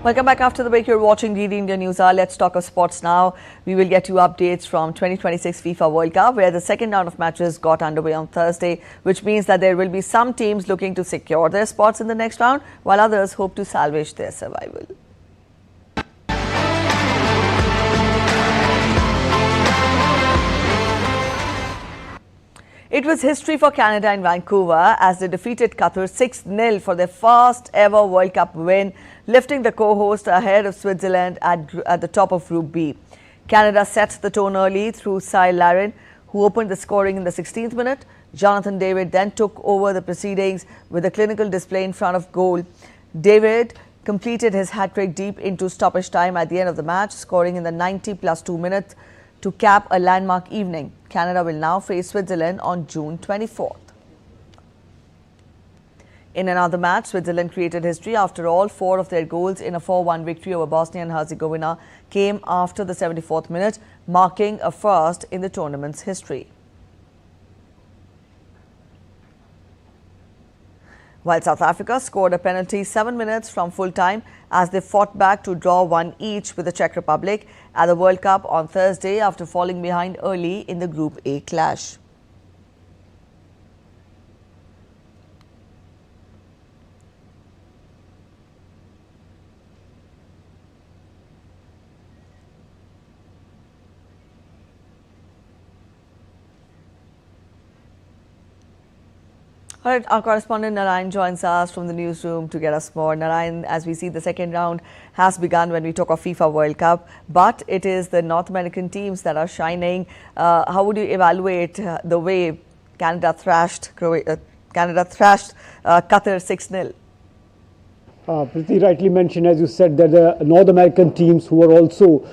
Welcome back after the break. You're watching DD India News Hour. Let's talk of sports now. We will get you updates from 2026 FIFA World Cup, where the second round of matches got underway on Thursday, which means that there will be some teams looking to secure their spots in the next round, while others hope to salvage their survival. It was history for Canada in Vancouver as they defeated Qatar 6-0 for their first ever World Cup win, lifting the co-host ahead of Switzerland at the top of Group B. Canada set the tone early through Cy Larin, who opened the scoring in the 16th minute. Jonathan David then took over the proceedings with a clinical display in front of goal. David completed his hat-trick deep into stoppage time at the end of the match, scoring in the 90+2 minutes to cap a landmark evening. Canada will now face Switzerland on June 24th. In another match, Switzerland created history after all 4 of their goals in a 4-1 victory over Bosnia and Herzegovina came after the 74th minute, marking a first in the tournament's history. While South Africa scored a penalty 7 minutes from full time as they fought back to draw 1 each with the Czech Republic at the World Cup on Thursday after falling behind early in the Group A clash. All right, our correspondent Narayan joins us from the newsroom to get us more. Narayan, as we see, the second round has begun when we talk of FIFA World Cup, but it is the North American teams that are shining. How would you evaluate the way Canada thrashed Qatar 6-0? Pretty rightly mentioned, as you said, that the North American teams who are also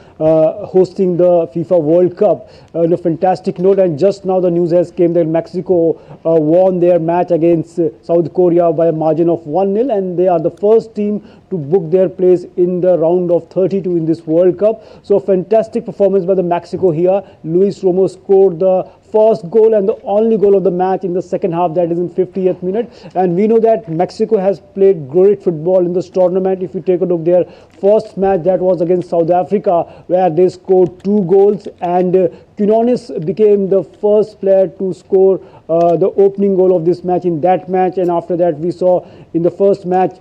hosting the FIFA World Cup on a fantastic note. And just now the news has came that Mexico won their match against South Korea by a margin of 1-0, and they are the first team to book their place in the round of 32 in this World Cup. So fantastic performance by the Mexico here. Luis Romo scored the first goal and the only goal of the match in the second half, that is in 50th minute. And we know that Mexico has played great football in this tournament. If you take a look, their first match, that was against South Africa, where they scored 2 goals, and Quiñones became the first player to score the opening goal of this match in that match. And after that, we saw in the first match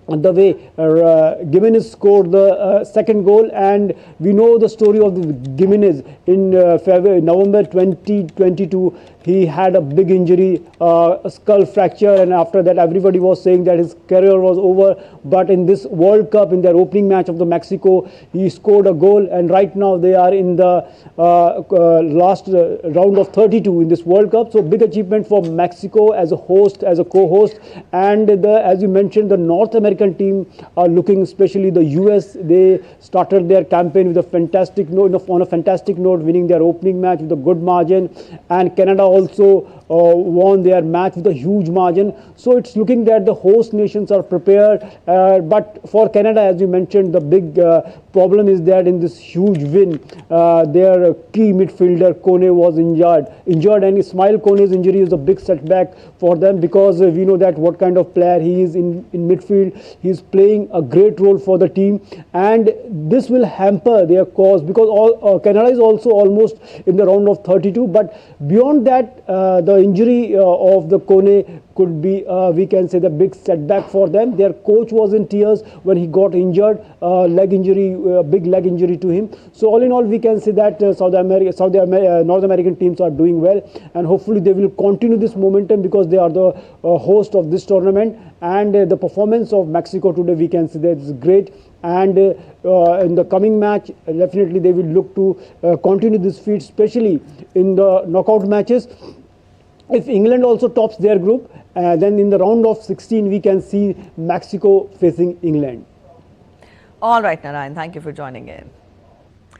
the way Giménez scored the second goal, and we know the story of the Giménez in November 2022. He had a big injury, a skull fracture, and after that everybody was saying that his career was over. But in this World Cup, in their opening match of the Mexico, he scored a goal, and right now they are in the last round of 32 in this World Cup. So big achievement for Mexico as a host, as a co-host. And as you mentioned, the North American team are looking, especially the US. They started their campaign with a fantastic note, on a fantastic note, winning their opening match with a good margin, and Canada also won their match with a huge margin. So it's looking that the host nations are prepared, but for Canada, as you mentioned, the big problem is that in this huge win, their key midfielder Koné was injured, and Ismaël Koné's injury is a big setback for them, because we know that what kind of player he is in midfield. He's playing a great role for the team, and this will hamper their cause, because Canada is also almost in the round of 32. But beyond that, the injury of the Koné could be, we can say, the big setback for them. Their coach was in tears when he got injured, leg injury, big leg injury to him. So all in all, we can say that North American teams are doing well, and hopefully they will continue this momentum, because they are the host of this tournament. And the performance of Mexico today, we can say that is great. And in the coming match, definitely they will look to continue this feat, especially in the knockout matches. If England also tops their group, then in the round of 16, we can see Mexico facing England. All right, Narayan, thank you for joining in.